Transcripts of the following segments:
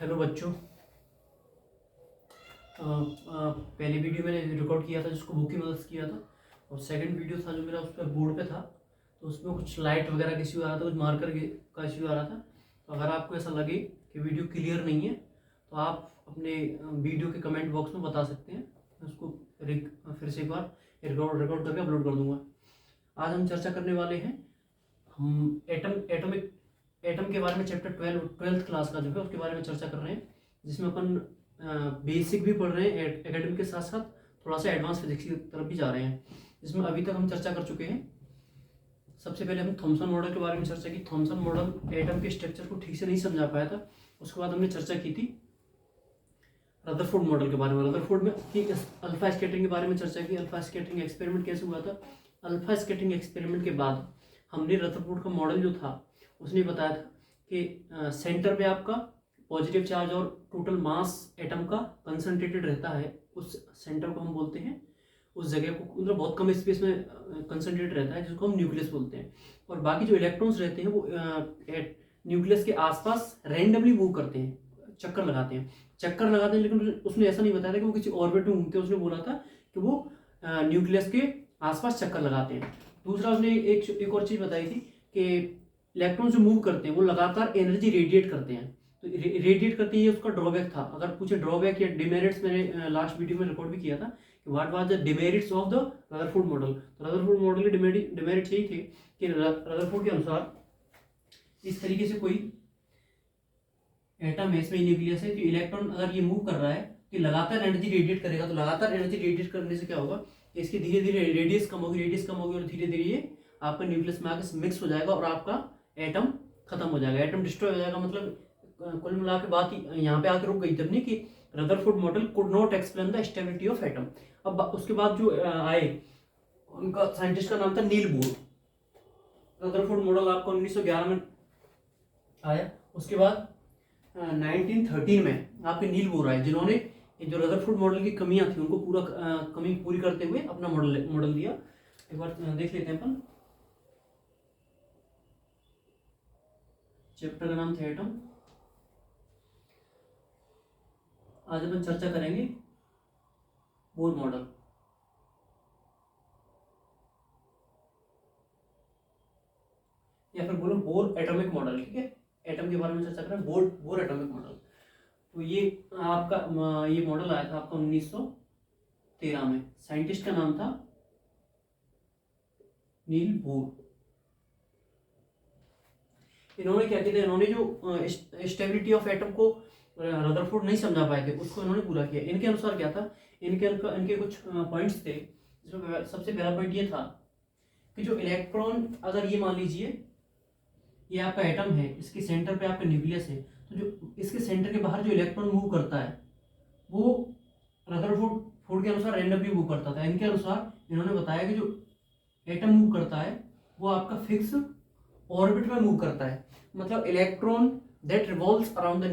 Hello बच्चों। पहले video मैंने रिकॉर्ड किया था जिसको बुक की मदद से किया था, और सेकंड वीडियो था जो मेरा उस पर बोर्ड पे था, तो उसमें कुछ लाइट वगैरह का इश्यू आ रहा था, कुछ मार्कर का इश्यू आ रहा था। तो अगर आपको ऐसा लगे कि वीडियो क्लियर नहीं है तो आप अपने वीडियो के कमेंट बॉक्स में बता सकते हैं। मैं उसको फिर से एक बार रिकॉर्ड करके अपलोड कर दूंगा। आज हम चर्चा करने वाले हैं, हम एटम के बारे में चैप्टर 12th क्लास का जो है उसके बारे में चर्चा कर रहे हैं, जिसमें अपन बेसिक भी पढ़ रहे हैं एकेडमिक के साथ साथ थोड़ा सा एडवांस फिजिक्स की तरफ भी जा रहे हैं, जिसमें अभी तक हम चर्चा कर चुके हैं। सबसे पहले हमने थॉमसन मॉडल के बारे में चर्चा की। थॉमसन मॉडल एटम के स्ट्रक्चर को ठीक से नहीं समझा पाया था। उसके बाद हमने चर्चा की थी रदरफोर्ड मॉडल के बारे में, रदरफोर्ड में कि अल्फा स्कैटरिंग के बारे में चर्चा की। अल्फा स्कैटरिंग एक्सपेरिमेंट कैसे हुआ था। अल्फा स्कैटरिंग एक्सपेरिमेंट के बाद हमने रदरफोर्ड का मॉडल जो था उसने बताया था कि सेंटर पे आपका पॉजिटिव चार्ज और टोटल मास एटम का कंसंट्रेटेड रहता है। उस सेंटर को हम बोलते हैं, उस जगह को मतलब बहुत कम स्पेस में कंसंट्रेट रहता है, जिसको हम न्यूक्लियस बोलते हैं। और बाकी जो इलेक्ट्रॉन्स रहते हैं वो न्यूक्लियस के आसपास रैंडमली मूव करते हैं, चक्कर लगाते हैं। लेकिन उसने ऐसा नहीं बताया था कि वो किसी ऑर्बिट में घूमते हैं। उसने बोला था कि वो न्यूक्लियस के आसपास चक्कर लगाते हैं। दूसरा उसने एक और चीज बताई थी कि इलेक्ट्रॉन जो मूव करते हैं वो लगातार एनर्जी रेडिएट करते हैं। तो रेडिएट करते हैं, ये उसका ड्रॉबैक था। अगर पूछे ड्रॉबैक या डिमेरिट्स, मैंने लास्ट वीडियो में रिकॉर्ड भी किया था कि what was the demerits of the Rutherford model. तो रदरफोर्ड मॉडल के डिमेरिट्स यही थे कि रदरफोर्ड के अनुसार इस तरीके से कोई एटम है, इसमें न्यूक्लियस है, तो इलेक्ट्रॉन अगर ये मूव कर रहा है तो लगातार एनर्जी रेडिएट करेगा। तो लगातार एनर्जी रेडिएट करने से क्या होगा कि इसकी धीरे धीरे रेडियस कम होगी और धीरे धीरे ये आपका न्यूक्लियस में आकर मिक्स हो जाएगा और आपका एटम खत्म हो जाएगा, एटम डिस्ट्रॉय हो जाएगा। मतलब कुल मिला के बात यहाँ पे आकर रुक गई तब नहीं कि Rutherford model could not explain the stability of atom. अब उसके बाद जो आए, उनका साइंटिस्ट का नाम था नील बोर। रदरफोर्ड मॉडल आपका 1911 में आया। उसके बाद 1913 में आपके नील बोर आए, जिन्होंने जो रदरफोर्ड मॉडल की कमियां थी उनको कमी पूरी करते हुए अपना मॉडल दिया। एक बार देख लेते हैं अपन। चैप्टर का नाम था एटम। आज अपन चर्चा करेंगे बोर मॉडल। या फिर बोलो बोर एटॉमिक मॉडल। ठीक है, एटम के बारे में चर्चा करें, बोर एटॉमिक मॉडल। तो ये आपका ये मॉडल आया था आपका 1913 में। साइंटिस्ट का नाम था नील बोर। इन्होंने क्या किया था, इन्होंने जो स्टेबिलिटी ऑफ एटम को रदरफोर्ड नहीं समझा पाए थे उसको इन्होंने पूरा किया। इनके अनुसार क्या था, इनके कुछ पॉइंट्स थे, जिसमें सबसे पहला पॉइंट ये था कि जो इलेक्ट्रॉन, अगर ये मान लीजिए ये आपका एटम है, इसके सेंटर पे आपका न्यूक्लियस है, तो जो इसके सेंटर के बाहर जो इलेक्ट्रॉन मूव करता है वो रदरफोर्ड के अनुसार रैंडमली मूव करता था। इनके अनुसार इन्होंने बताया कि जो एटम मूव करता है वो आपका फिक्स ऑर्बिट में मूव करता है। मतलब electron that revolves around the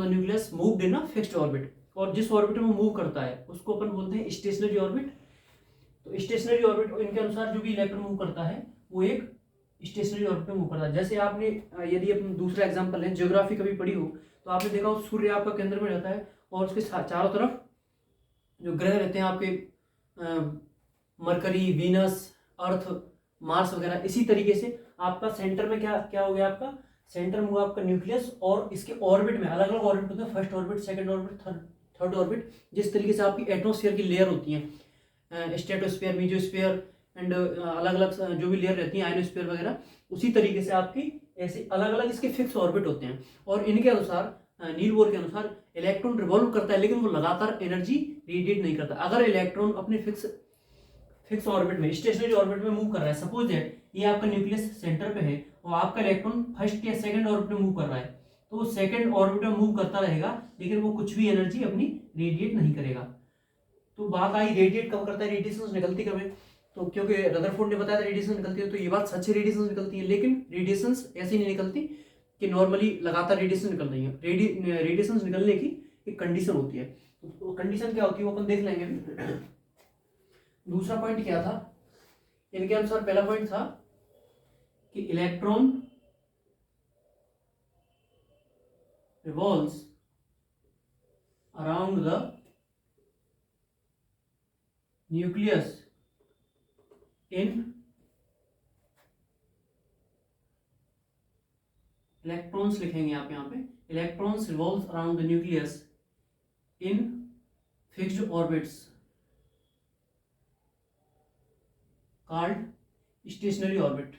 nucleus moved in a fixed orbit. और जिस ऑर्बिट में मूव करता है उसको अपन बोलते हैं स्टेशनरी ऑर्बिट। तो स्टेशनरी ऑर्बिट, इनके अनुसार जो भी इलेक्ट्रॉन मूव करता है वो एक स्टेशनरी ऑर्बिट में मूव करता है। जैसे आपने यदि अपन दूसरा एग्जांपल लें, ज्योग्राफी कभी पढ़ी हो तो आपने देखा हो सूर्य आपका केंद्र में रहता है और उसके चारों तरफ जो ग्रह रहते हैं आपके मरकरी, वीनस, अर्थ, मार्स वगैरह। इसी तरीके से आपका सेंटर में क्या हो गया, आपका सेंटर में हुआ आपका न्यूक्लियस, और इसके ऑर्बिट में अलग अलग ऑर्बिट होते हैं, first orbit, second orbit, third orbit. जिस तरीके से आपकी एटमॉस्फेयर की लेयर होती है, स्ट्रेटोस्फेयर, मीजोस्फेयर एंड अलग अलग जो भी लेयर रहती है, आयनोस्फेयर वगैरह, उसी तरीके से आपकी ऐसे अलग अलग इसके फिक्स ऑर्बिट होते हैं। और इनके अनुसार, नील बोर के अनुसार, इलेक्ट्रॉन रिवॉल्व करता है लेकिन वो लगातार एनर्जी रेडिएट नहीं करता। अगर इलेक्ट्रॉन अपने फिक्स ऑर्बिट में, स्टेशनरी ऑर्बिट में मूव कर रहा है, सपोज दैट ये आपका न्यूक्लियस सेंटर पे है और आपका इलेक्ट्रॉन फर्स्ट या सेकंड ऑर्बिट में मूव कर रहा है, तो वो सेकंड ऑर्बिट में मूव करता रहेगा लेकिन वो कुछ भी एनर्जी अपनी रेडिएट नहीं करेगा। तो बात आई रेडिएट कब करता है, रेडिएशन निकलती कब है। तो क्योंकि रदरफोर्ड ने बताया था रेडिएशन निकलती है, तो ये बात सच है, रेडिएशन निकलती है। लेकिन रेडिएशन ऐसी नहीं निकलती कि नॉर्मली लगातार रेडिएशन निकल रही है। रेडिएशन निकलने की एक कंडीशन होती है। तो कंडीशन क्या होती है वो अपन देख लेंगे। दूसरा पॉइंट क्या था इनके अनुसार, पहला पॉइंट था कि electron revolves around the nucleus in electrons लिखेंगे आप यहाँ पे, electrons revolve around the nucleus in fixed orbits called stationery orbit.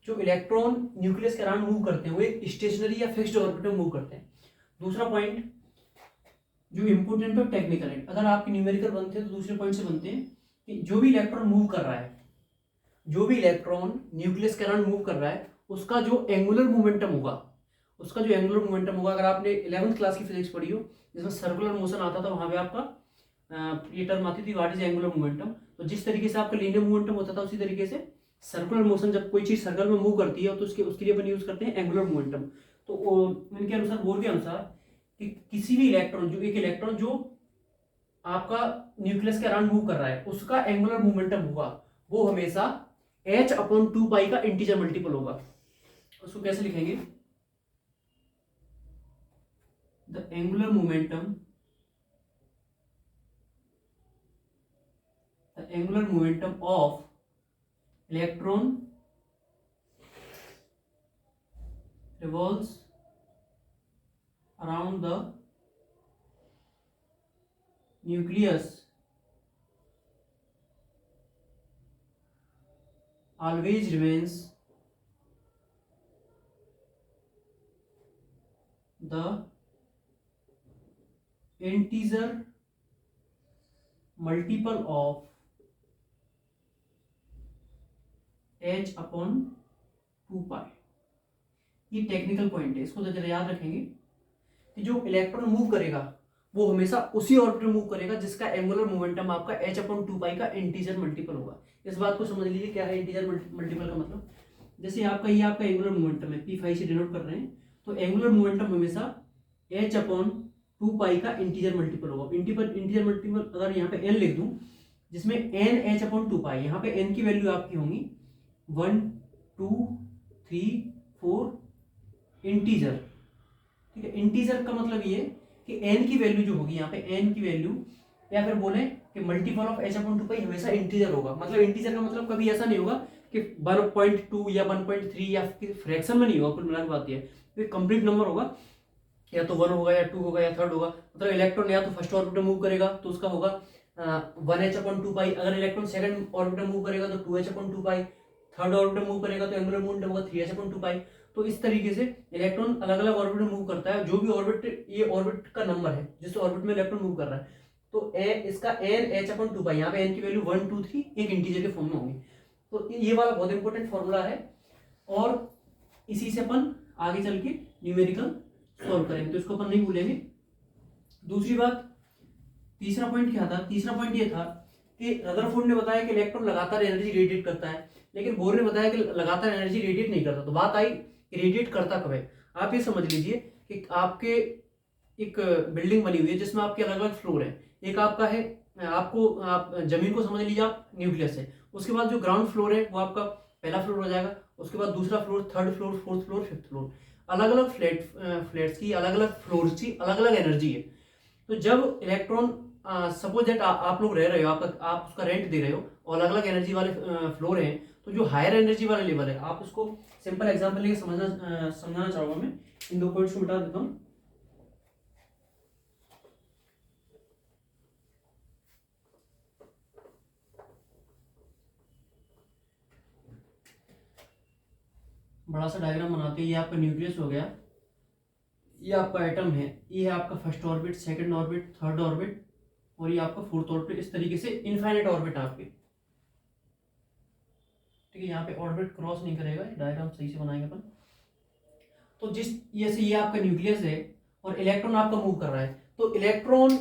जो इलेक्ट्रॉन न्यूक्लियस के अराउंड मूव करते हैं वो एक स्टेशनरी या फिक्स्ड ऑर्बिट में मूव करते हैं। दूसरा पॉइंट जो इंपोर्टेंट और टेक्निकल है, अगर आपके न्यूमेरिकल बनते हैं तो दूसरे पॉइंट से बनते हैं कि जो भी इलेक्ट्रॉन मूव कर रहा है, जो भी इलेक्ट्रॉन न्यूक्लियस के अराउंड मूव कर रहा है, उसका जो एंगुलर मोमेंटम होगा, उसका जो एंगुलर मोमेंटम होगा, अगर आपने 11th क्लास की फिजिक्स पढ़ी हो जिसमें सर्कुलर मोशन आता था, वहां पे आपका ये टर्म आती थी व्हाट इज एंगुलर मोमेंटम। तो जिस तरीके से आपका लीनियर मोमेंटम होता था उसी तरीके से सर्कुलर मोशन, जब कोई चीज सर्कल में मूव करती है तो उसके लिए अपन यूज करते हैं एंगुलर मोमेंटम। तो इनके अनुसार, बोर के अनुसार, कि किसी भी इलेक्ट्रॉन, जो एक इलेक्ट्रॉन जो आपका न्यूक्लियस के अराउंड मूव कर रहा है, उसका एंगुलर मोमेंटम होगा वो हमेशा h/2 का इंटीजर मल्टीपल होगा। उसको कैसे लिखेंगे? The angular momentum, the angular momentum of electron revolves around the nucleus always remains the integer multiple of h/2 ये टेक्निकल पॉइंट है, इसको तो जरा याद रखेंगे कि जो इलेक्ट्रॉन मूव करेगा वो हमेशा उसी ऑर्बिट में मूव करेगा जिसका एंगुलर मोमेंटम आपका h/2 का इंटीजर मल्टीपल होगा। इस बात को समझ लीजिए, क्या है इंटीजर मल्टीपल का मतलब। जैसे ये आपका एंगुलर मोमेंटम है, p5 से डिनोट कर रहे हैं, तो एंगुलर मोमेंटम हमेशा h/2 का इंटीजर मल्टीपल होगा। इंटीजर मल्टीपल अगर यहाँ पे n लिख दूं, जिसमें n h/2, यहाँ पे n की वैल्यू आपकी होंगी 1 2 3 4 इंटीजर, ठीक है। इंटीजर का मतलब ये कि n की वैल्यू जो होगी यहाँ पे, n की वैल्यू, या फिर बोले कि मल्टीपल ऑफ h/2 हमेशा इंटीजर होगा। मतलब इंटीजर का मतलब कभी ऐसा नहीं होगा कि 1.2 या 1.3 या फ्रैक्शन में नहीं होगा। कुल मिला के बात ये है, कंप्लीट नंबर होगा, या तो 1 होगा या 2 होगा या 3rd होगा। मतलब इलेक्ट्रॉन या तो फर्स्ट ऑर्बिट में मूव करेगा तो उसका होगा 1h/2, अगर इलेक्ट्रॉन सेकंड ऑर्बिट में मूव करेगा तो 2h/2, थर्ड ऑर्बिट में मूव करेगा तो एंगुलर मोमेंटम होगा 3h/2। तो इस तरीके से इलेक्ट्रॉन अलग अलग ऑर्बिट में मूव करता है। जो भी ऑर्बिट, ये ऑर्बिट का नंबर है जिस ऑर्बिट में इलेक्ट्रॉन मूव कर रहा है, तो इसका n h/2, यहाँ पे n की वैल्यू 1 2 3 एक इंटीजर के फॉर्म में होंगी। तो ये वाला बहुत इंपॉर्टेंट फॉर्मूला है और इसी से अपन आगे चल के न्यूमेरिकल सॉल्व करेंगे, तो इसको अपन नहीं भूलेंगे। दूसरी बात, तीसरा पॉइंट क्या था? तीसरा पॉइंट ये था कि रदरफोर्ड ने बताया कि इलेक्ट्रॉन लगातार एनर्जी रेडिएट करता है, लेकिन बोर ने बताया कि लगातार एनर्जी रेडिएट नहीं करता। तो बात आई रेडिएट करता कब है। आप ये समझ लीजिए कि आपके एक बिल्डिंग बनी हुई है जिसमें आपके अलग अलग फ्लोर है। एक आपका है, आप जमीन को समझ लीजिए, आप न्यूक्लियस है। उसके बाद जो ग्राउंड फ्लोर है वो आपका पहला फ्लोर हो जाएगा, उसके बाद दूसरा floor, third floor, fourth floor, fifth floor. अलग अलग फ्लैट्स की, अलग अलग फ्लोर की अलग अलग एनर्जी है। तो जब इलेक्ट्रॉन, सपोज दैट आप लोग रह रहे हो, आप उसका रेंट दे रहे हो और अलग अलग एनर्जी वाले फ्लोर हैं, तो जो हायर एनर्जी वाला लेवल है, आप उसको सिंपल एग्जांपल लेके समझाना चाहूंगा मैं। इन दो पॉइंट्स को मिटा देता हूं। बड़ा सा डायग्राम बनाते हैं। ये आपका न्यूक्लियस हो गया, ये आपका एटम है, ये है आपका first orbit, second orbit, third orbit, और ये आपका फोर्थ ऑर्बिट। इस तरीके से इनफाइनाइट ऑर्बिट आपके, ठीक है। यहाँ पे ऑर्बिट क्रॉस नहीं करेगा, डायग्राम सही से बनाएंगे अपन। तो ये आपका न्यूक्लियस है और इलेक्ट्रॉन आपका मूव कर रहा है। तो इलेक्ट्रॉन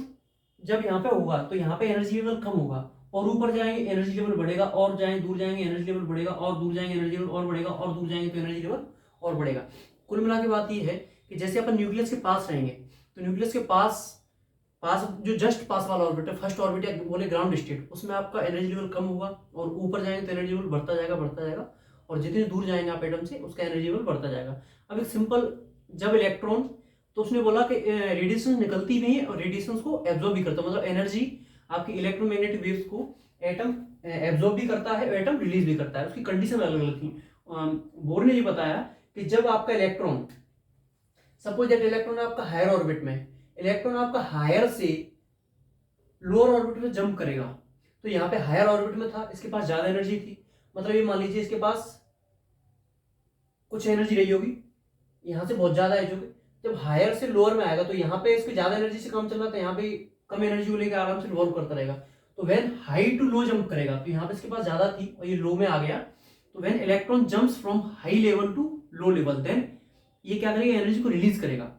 जब यहाँ पे होगा तो यहाँ पे एनर्जी लेवल कम होगा, और ऊपर जाएंगे एनर्जी लेवल बढ़ेगा, और दूर जाएंगे एनर्जी लेवल बढ़ेगा, और दूर जाएंगे एनर्जी लेवल और बढ़ेगा, और दूर जाएंगे तो एनर्जी लेवल और बढ़ेगा। कुल मिला के बात ये है कि जैसे अपन न्यूक्लियस के पास रहेंगे तो न्यूक्लियस के पास पास जो जस्ट पास वाला ऑर्बिट है, फर्स्ट ऑर्बिट या बोले ग्राउंड स्टेट, उसमें आपका एनर्जी लेवल कम होगा, और ऊपर जाएंगे तो एनर्जी लेवल बढ़ता जाएगा बढ़ता जाएगा, और जितने दूर जाएंगे आप एटम से उसका एनर्जी लेवल बढ़ता जाएगा। अब एक सिंपल, जब इलेक्ट्रॉन, तो उसने बोला कि रेडिएशन निकलती नहीं है और रेडिएशन को एब्जॉर्ब भी करता है, मतलब एनर्जी आपकी इलेक्ट्रोमैग्नेटिक वेव्स को एटम एब्जॉर्ब भी करता है और एटम रिलीज भी करता है। उसकी कंडीशन अलग अलग थी। बोर ने ये बताया कि जब आपका इलेक्ट्रॉन, सपोज दैट इलेक्ट्रॉन आपका हायर ऑर्बिट में, इलेक्ट्रॉन आपका हायर से लोअर ऑर्बिट में जंप करेगा, तो यहाँ पे हायर ऑर्बिट में था, इसके पास ज्यादा एनर्जी थी, मतलब ये मान लीजिए इसके पास कुछ एनर्जी रही होगी, यहाँ से बहुत ज्यादा है, जो जब हायर से लोअर में आएगा तो यहाँ पे इसके ज्यादा एनर्जी से काम चल रहा था, यहाँ पे कम एनर्जी को लेकर आराम से रिवॉल्व करता रहेगा। तो when high to low jump करेगा, तो यहाँ पे इसके पास ज्यादा थी और ये लो में आ गया, तो when electron jumps from high level to low level, then ये क्या करेगा, एनर्जी को रिलीज करेगा।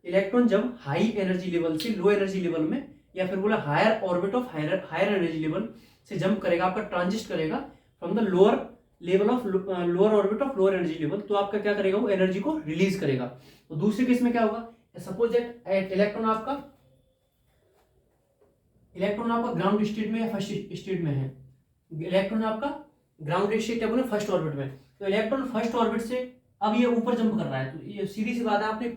इलेक्ट्रॉन जब हाई एनर्जी लेवल से लो एनर्जी लेवल में, या फिर बोला higher orbit of higher energy level से जंप करेगा, आपका ट्रांजिस्ट करेगा from the lower level of lower orbit of lower energy level, तो आपका क्या करेगा, वो एनर्जी को रिलीज करेगा। तो दूसरे केस में क्या होगा, सपोज दैट इलेक्ट्रॉन आपका ग्राउंड स्टेट में या फर्स्ट स्टेट में है, इलेक्ट्रॉन आपका ग्राउंड स्टेट या बोले फर्स्ट ऑर्बिट में, तो इलेक्ट्रॉन फर्स्ट ऑर्बिट से अब ये ऊपर जंप कर रहा है, तो ये सीधी सी बात है, आपने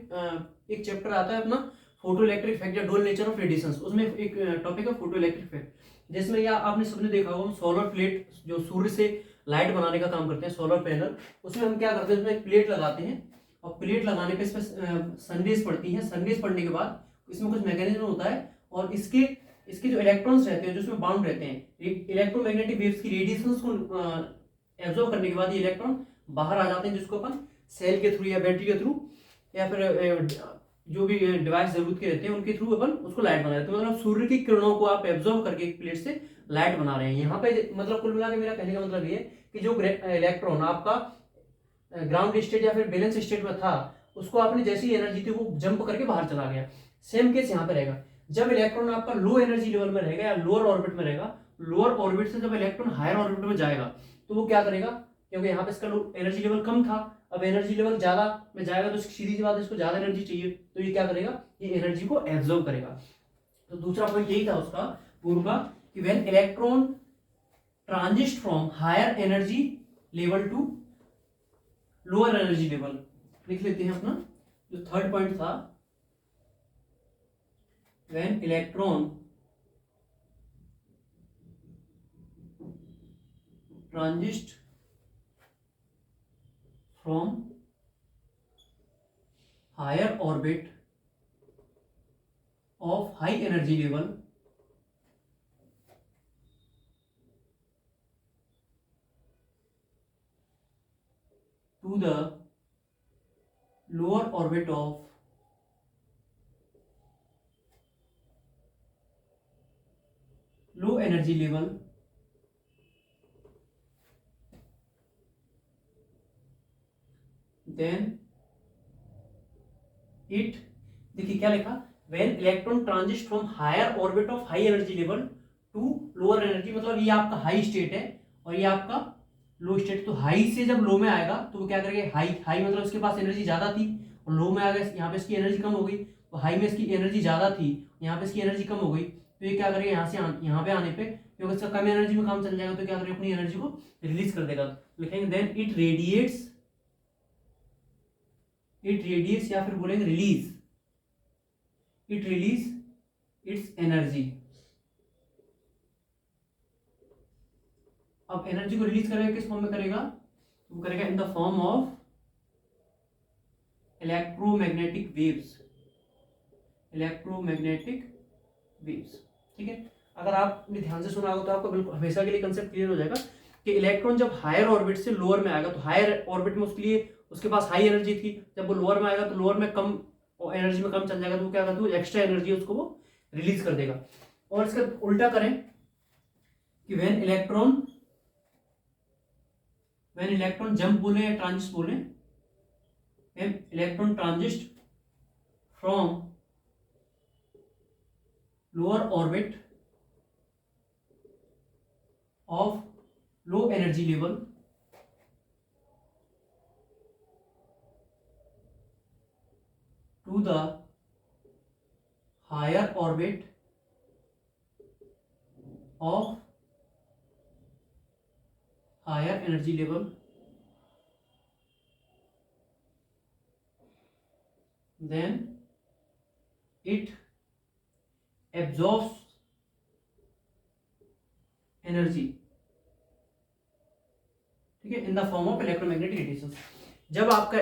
एक चैप्टर आता है अपना फोटो इलेक्ट्रिक इफेक्ट या डुअल नेचर ऑफ रेडिएशन, उसमें एक टॉपिक है फोटो इलेक्ट्रिक इफेक्ट, जिसमें या आपने सबने देखा होगा सोलर प्लेट, जो सूर्य से लाइट बनाने का काम करते हैं, सोलर पैनल, उसमें हम क्या करते हैं, उसमें एक प्लेट लगाते हैं, और प्लेट लगाने पे इसमें सनरेज पड़ती है, सनरेज पड़ने के बाद इसमें कुछ मैकेनिज्म होता है, और इसके जो इलेक्ट्रॉन्स रहते हैं, जो इसमें बाउंड रहते हैं, इलेक्ट्रोमैग्नेटिक वेव्स की रेडिएशंस को एब्जॉर्ब करने के बाद ये इलेक्ट्रॉन बाहर आ जाते हैं, जिसको अपन सेल के थ्रू या बैटरी के थ्रू या फिर जो भी डिवाइस जरूरत के रहते हैं उनके थ्रू अपन उसको लाइट बना देते हैं। मतलब सूर्य की किरणों को आप एब्जॉर्ब करके एक प्लेट से लाइट बना रहे हैं। यहाँ पे मतलब कुल मिला के मेरा कहने का मतलब ये कि जो इलेक्ट्रॉन आपका ग्राउंड स्टेट या फिर बैलेंस स्टेट में था, उसको आपने जैसी एनर्जी थी वो जंप करके बाहर चला गया। सेम केस यहाँ पे रहेगा, जब इलेक्ट्रॉन आपका लो एनर्जी लेवल में रहेगा या लोअर ऑर्बिट में रहेगा, लोअर ऑर्बिट से जब इलेक्ट्रॉन हायर ऑर्बिट में जाएगा तो वो क्या करेगा, क्योंकि यहाँ पे इसका एनर्जी लेवल कम था, अब एनर्जी लेवल ज्यादा में जाएगा तो सीधी सी बात है, इसको ज्यादा एनर्जी चाहिए, तो ये क्या करेगा, ये एनर्जी को एब्जॉर्ब करेगा। तो दूसरा पॉइंट यही था उसका पूर्व का, कि when electron transits from higher energy level to lower energy level, लिख लेते हैं अपना जो थर्ड पॉइंट था, when electron transits from higher orbit of high energy level to the lower orbit of low energy level, then it, देखिए क्या लिखा, when electron transits from higher orbit of high energy level to lower energy, मतलब ये आपका high state है और ये आपका लो स्टेट, तो हाई से जब लो में आएगा तो वो क्या करेगा, हाई मतलब इसके पास एनर्जी ज्यादा थी और लो में आ गया, यहाँ पे इसकी एनर्जी कम हो गई, तो हाई में इसकी एनर्जी ज्यादा थी, यहाँ पे इसकी एनर्जी कम हो गई, तो ये क्या करेगा, यहाँ से यहाँ पे आने पे क्योंकि इसका कम एनर्जी में काम चल जाएगा, तो क्या करेगा, अपनी एनर्जी को रिलीज कर देगा। लिखेंगे देन इट रेडिएट्स या फिर बोलेंगे release, it release it's energy. अब एनर्जी को रिलीज करेगा किस फॉर्म में करेगा, वो करेगा इन the form of electromagnetic waves, ठीक है। अगर आपने ध्यान से सुना होगा तो आपको बिल्कुल हमेशा के लिए कंसेप्ट क्लियर हो जाएगा कि इलेक्ट्रॉन जब हायर ऑर्बिट से लोअर में आएगा, तो हायर ऑर्बिट में उसके लिए उसके पास हाई एनर्जी थी, जब वो लोअर में आएगा तो लोअर में कम एनर्जी में कम चल जाएगा, तो वो क्या करता है, एक्स्ट्रा एनर्जी उसको वो रिलीज कर देगा। और इसका उल्टा करें कि व्हेन इलेक्ट्रॉन जंप बोले या ट्रांजिस्ट बोले, electron transits from lower orbit of low energy level to the higher orbit of higher energy level then it absorbs energy, ठीक है, in the form of electromagnetic radiation. जब आपका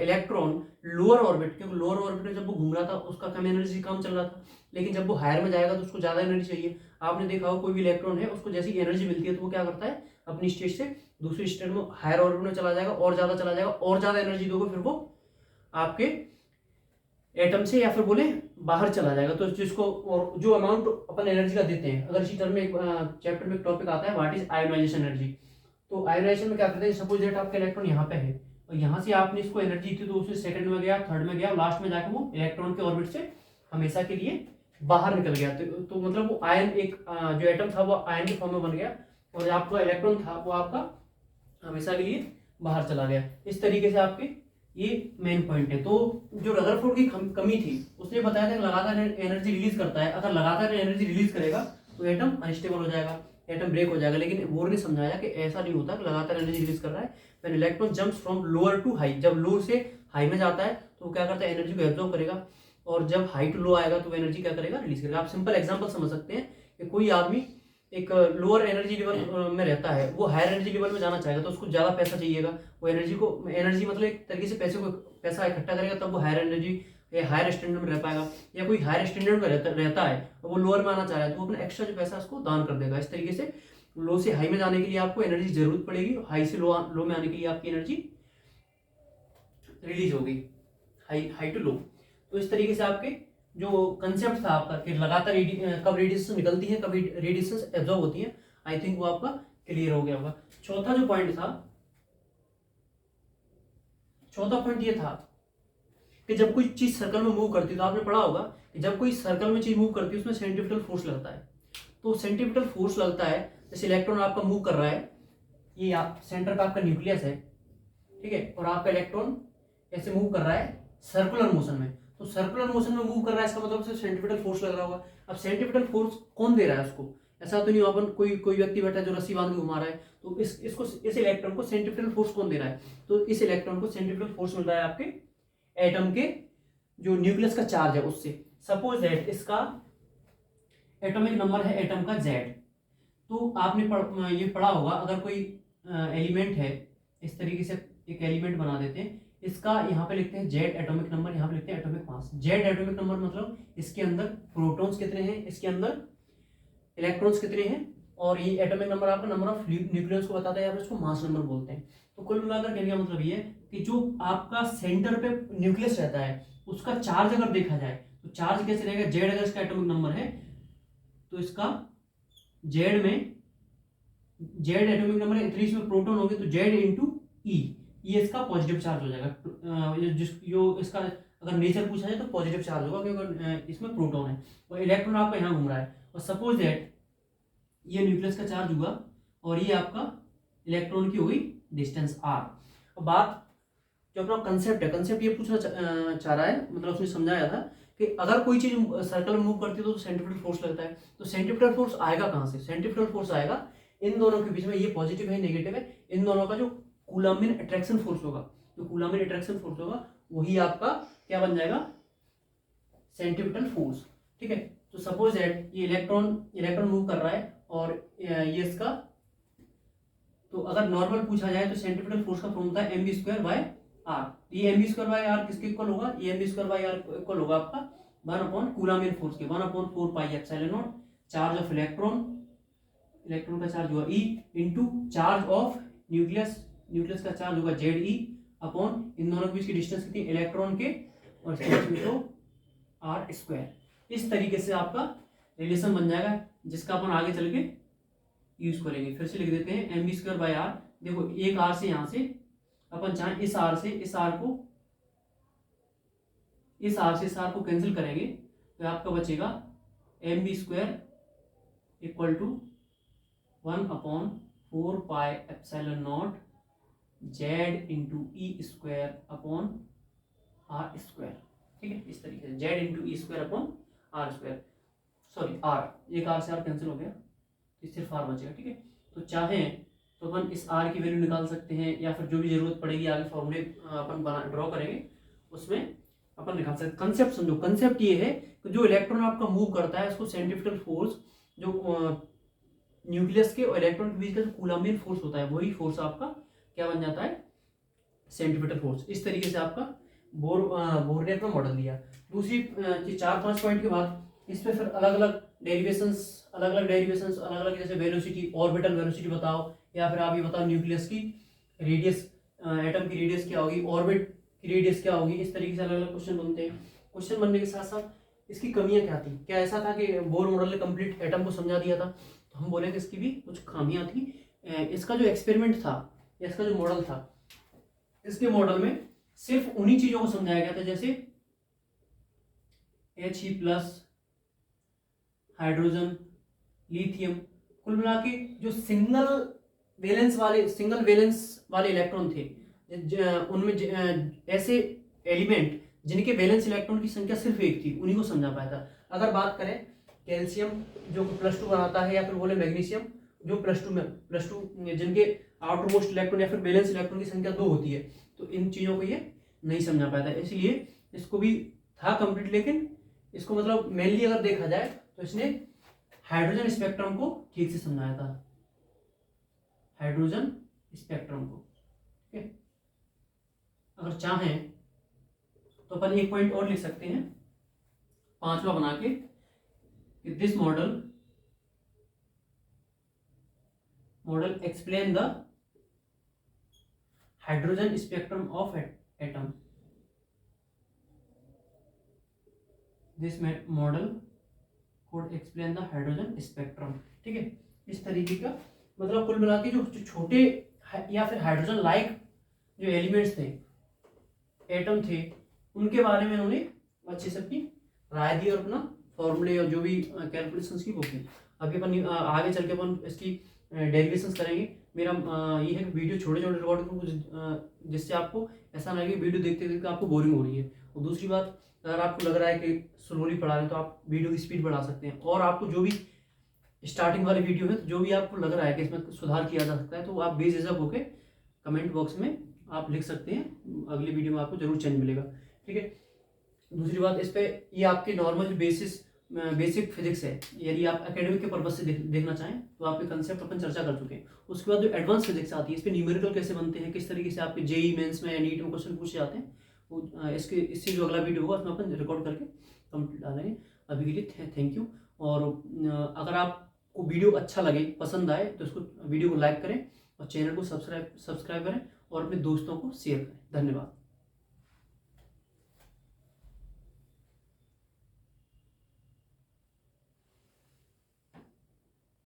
electron lower orbit, क्योंकि lower orbit में जब वो घूम रहा था उसका कम एनर्जी कम चल रहा था, लेकिन जब वो हायर में जाएगा तो उसको ज्यादा एनर्जी चाहिए। आपने देखा हो कोई भी इलेक्ट्रॉन है उसको जैसी एनर्जी मिलती है तो वो क्या करता है, अपनी स्टेट से दूसरी स्टेट में हायर ऑर्बिट में चला जाएगा और ज्यादा चला जाएगा, और ज्यादा एनर्जी दोगे फिर वो आपके एटम से या फिर बोले बाहर चला जाएगा। तो जिसको और जो अमाउंट अपन एनर्जी का देते हैं, अगर इसी टर्म में एक चैप्टर में एक टॉपिक आता है व्हाट इज आयोनाइजेशन एनर्जी। तो आयोनाइजेशन में क्या करते हैं, सपोज दैट आपका इलेक्ट्रॉन यहाँ पे है और यहाँ से आपने इसको एनर्जी दी तो उससे सेकंड में गया, थर्ड में गया, लास्ट में जाकर वो इलेक्ट्रॉन के ऑर्बिट से हमेशा के लिए बाहर निकल गया। तो मतलब वो आयन एक जो एटम था वो आयन के फॉर्म में बन गया और आपका इलेक्ट्रॉन था वो आपका हमेशा के लिए बाहर चला गया। इस तरीके से आपके ये मेन पॉइंट है। तो जो रदरफोर्ड की कमी थी उसने बताया था कि लगातार एनर्जी रिलीज करता है, अगर लगातार एनर्जी रिलीज करेगा तो एटम अनस्टेबल हो जाएगा, एटम ब्रेक हो जाएगा। लेकिन बोर ने समझाया कि ऐसा नहीं होता कि लगातार एनर्जी रिलीज कर रहा है। When electron jumps from lower to high, जब लो से हाई में जाता है तो वो क्या करता है, एनर्जी को एब्जॉर्ब करेगा, और जब हाई टू लो आएगा तो एनर्जी क्या करेगा, रिलीज करेगा। आप सिंपल एग्जाम्पल समझ सकते हैं कि कोई आदमी एक लोअर एनर्जी लेवल में रहता है, वो हायर एनर्जी लेवल में जाना चाहेगा तो उसको ज्यादा पैसा चाहिएगा। वो एनर्जी मतलब एक तरीके से पैसा इकट्ठा करेगा तब वो हायर एनर्जी हायर स्टैंडर्ड में रह पाएगा। या कोई हायर स्टैंडर्ड में रहता है और वो लोअर में आना चाह रहा है तो वो अपना एक्स्ट्रा जो पैसा उसको दान कर देगा। इस तरीके से लो से हाई में जाने के लिए आपको एनर्जी जरूरत पड़ेगी, हाई से लो में आने के लिए आपकी एनर्जी रिलीज होगी, हाई टू लो। तो इस तरीके से आपके जो कंसेप्ट था आपका कि लगातार कब रेडिएशन निकलती है, कब रेडिएशन एब्जॉर्ब होती है, आई थिंक वो आपका क्लियर हो गया होगा। चौथा जो पॉइंट था, चौथा पॉइंट ये था कि जब कोई चीज सर्कल में मूव करती है तो आपने पढ़ा होगा कि जब कोई सर्कल में चीज मूव करती है उसमें सेंट्रीफ्यूगल फोर्स लगता है। तो सेंट्रीफ्यूगल फोर्स लगता है, जैसे इलेक्ट्रॉन आपका मूव कर रहा है, ये आप सेंटर का आपका न्यूक्लियस है, ठीक है, और आपका इलेक्ट्रॉन ऐसे मूव कर रहा है सर्कुलर मोशन में। तो सर्कुलर मोशन में मूव कर रहा है इसका मतलब सिर्फ सेंट्रीफ्यूगल फोर्स लग रहा होगा। अब सेंट्रीफ्यूगल फोर्स कौन दे रहा है उसको, ऐसा तो नहीं अपन कोई व्यक्ति बैठा है जो रस्सी बांध के घुमा रहा है, तो इस इलेक्ट्रॉन को सेंट्रीफ्यूगल फोर्स कौन दे रहा है, तो इस इलेक्ट्रॉन को सेंट्रीफ्यूगल फोर्स मिल रहा है आपके एटम के जो न्यूक्लियस का चार्ज है उससे। सपोज दैट इसका एटॉमिक नंबर है एटम का Z। तो आपने ये पढ़ा होगा, अगर कोई एलिमेंट है, इस तरीके से एक एलिमेंट बना देते हैं, इसका यहाँ पे लिखते हैं Z एटॉमिक नंबर, यहाँ पे लिखते हैं atomic mass. Z atomic number मतलब इसके अंदर प्रोटॉन्स कितने हैं, इसके अंदर इलेक्ट्रॉन्स कितने हैं, और ये एटॉमिक नंबर आपका नंबर ऑफ न्यूक्लियस को बताता है, या फिर इसको मास नंबर बोलते हैं। तो कुल मिलाकर कहने का मतलब ये है कि जो आपका सेंटर पे न्यूक्लियस रहता है उसका चार्ज अगर देखा जाए तो चार्ज कैसे रहेगा, Z अगर इसका एटॉमिक नंबर है तो इसका Z में Z एटॉमिक नंबर है, इतनी इसमें प्रोटॉन होंगे तो Z इंटू ई, ये इसका पॉजिटिव चार्ज हो जाएगा। इसका अगर नेचर पूछा जाए तो पॉजिटिव चार्ज होगा क्योंकि इसमें प्रोटॉन है और इलेक्ट्रॉन आपका यहाँ घूम रहा है। और सपोज दैट ये न्यूक्लियस का चार्ज हुआ और ये आपका इलेक्ट्रॉन की हुई डिस्टेंस r। अब बात जो अपना कंसेप्ट है, कंसेप्ट ये पूछना चाह रहा है, मतलब उसने समझाया था कि अगर कोई चीज सर्कल में मूव करती है तो सेंट्रीफ्यूगल फोर्स लगता है। तो सेंट्रीफ्यूगल फोर्स आएगा कहाँ से, सेंट्रीफ्यूगल फोर्स आएगा इन दोनों के बीच में, ये पॉजिटिव है नेगेटिव है, इन दोनों का जो कूलम्बिन अट्रैक्शन फोर्स होगा, जो कूलम्बिन अट्रैक्शन फोर्स होगा वही आपका क्या बन जाएगा, सेंट्रीफ्यूगल फोर्स। ठीक है, तो सपोज दैट ये इलेक्ट्रॉन मूव कर रहा है और ये इसका, तो अगर नॉर्मल पूछा जाए तो सेंट्रीफ्यूगल फोर्स का फॉर्मूला होता है mv²/r। ये mv²/r किसके इक्वल होगा, ये mv²/r इक्वल होगा आपका 1 कूलम्बिन फोर्स के 1/4 pi epsilon not charge of electron का चार्ज होगा E into charge of nucleus का चार्ज होगा ZE अपॉन इन दोनों के बीच की डिस्टेंस कितनी इलेक्ट्रॉन के, और तो r²। इस तरीके से आपका रिलेशन बन जाएगा जिसका अपन आगे चल के यूज करेंगे। फिर से लिख देते हैं mv²/r। देखो एक r से यहाँ से अपन चाहे इस r से इस r को कैंसिल करेंगे तो आपका बचेगा mv² equal to 1/4 pi epsilon naught Z into E² upon r²। ठीक है, इस तरीके से Z into E² upon r², sorry r, एक r से r कैंसिल हो गया तो सिर्फ आर बचेगा। ठीक है, तो चाहें तो अपन इस आर की वैल्यू निकाल सकते हैं, या फिर जो भी जरूरत पड़ेगी आगे फॉर्मूले अपन ड्रॉ करेंगे उसमें अपन निकाल सकते हैं। कंसेप्ट समझो, कंसेप्ट ये है कि जो इलेक्ट्रॉन आपका मूव करता है उसको सेंट्रीफ्यूगल फोर्स, जो न्यूक्लियस के और इलेक्ट्रॉन के बीच का जो कूलम्बियन फोर्स होता है वही फोर्स आपका क्या बन जाता है, सेंट्रीफ्यूगल फोर्स। इस तरीके से आपका बोर ने अपना मॉडल दिया। दूसरी 4-5 पॉइंट के बाद इस पे फिर अलग अलग डेरिवेशंस, अलग अलग जैसे वेलोसिटी, ऑर्बिटल वेलोसिटी बताओ, या फिर आप ये बताओ न्यूक्लियस की रेडियस, एटम की रेडियस क्या होगी, ऑर्बिट की रेडियस क्या होगी। इस तरीके से अलग अलग क्वेश्चन बनते हैं। क्वेश्चन बनने के साथ साथ इसकी कमियां क्या थी, क्या ऐसा था कि बोर मॉडल ने कंप्लीट एटम को समझा दिया था, तो हम बोले कि इसकी भी कुछ खामियां थी। इसका जो एक्सपेरिमेंट था या इसका जो मॉडल था, इसके मॉडल में सिर्फ उन्हीं चीजों को समझाया गया था जैसे He+, हाइड्रोजन, लिथियम। कुल मिला के जो सिंगल वैलेंस वाले इलेक्ट्रॉन थे, उनमें ऐसे एलिमेंट जिनके वैलेंस इलेक्ट्रॉन की संख्या सिर्फ एक थी, उन्हीं को समझा पाया था। अगर बात करें कैल्शियम जो +2 बनाता है, या फिर बोले मैग्नीशियम जो +2 जिनके आउटर मोस्ट इलेक्ट्रॉन या फिर वैलेंस इलेक्ट्रॉन की संख्या 2 होती है, तो इन चीजों को ये नहीं समझा पाया था। इसलिए इसको भी था कंप्लीट, लेकिन इसको मतलब मेनली अगर देखा जाए तो इसने हाइड्रोजन स्पेक्ट्रम को ठीक से समझाया था, हाइड्रोजन स्पेक्ट्रम को। ठीक है, अगर चाहें तो अपन एक पॉइंट और लिख सकते हैं 5वां बना के कि this model explain the hydrogen spectrum of atom. This model could explain the hydrogen spectrum. ठीक है, इस तरीके का मतलब कुल मिला के जो छोटे या फिर हाइड्रोजन लाइक जो एलिमेंट्स थे, एटम थे, उनके बारे में उन्होंने अच्छे से अपनी राय दी और अपना फॉर्मूले और जो भी कैलकुलेशंस की वो की। अभी अपन आगे चल के अपन इसकी डेरिवेशंस करेंगे। मेरा ये है कि वीडियो छोटे छोटे रिकॉर्ड करूँ जिससे आपको ऐसा ना लगे वीडियो देखते देखते आपको बोरिंग हो रही है। और दूसरी बात, अगर आपको लग रहा है कि स्लोली पढ़ा रहे हैं तो आप वीडियो की स्पीड बढ़ा सकते हैं। और आपको जो भी स्टार्टिंग वाले वीडियो है, तो जो भी आपको लग रहा है कि इसमें सुधार किया जा सकता है, तो आप बेझिझक होकर कमेंट बॉक्स में आप लिख सकते हैं। अगली वीडियो में आपको जरूर चेंज मिलेगा। ठीक है, दूसरी बात, इस पे ये आपके नॉर्मल बेसिक फिजिक्स है। यदि आप एकेडमिक के पर्पज से देखना चाहें तो आपके कंसेप्ट अपन चर्चा कर चुके हैं। उसके बाद जो एडवांस फिजिक्स आती है, इस पे न्यूमेरिकल कैसे बनते हैं, किस तरीके से आपके जेई मेंस में या नीट में क्वेश्चन पूछे जाते हैं, वो इससे जो अगला वीडियो होगा उसमें अपन रिकॉर्ड करके कंप्लीट डालेंगे। अभी के लिए थैंक यू। और अगर आपको वीडियो अच्छा लगे, पसंद आए, तो उसको वीडियो को लाइक करें और चैनल को सब्सक्राइब करें और अपने दोस्तों को शेयर करें। धन्यवाद।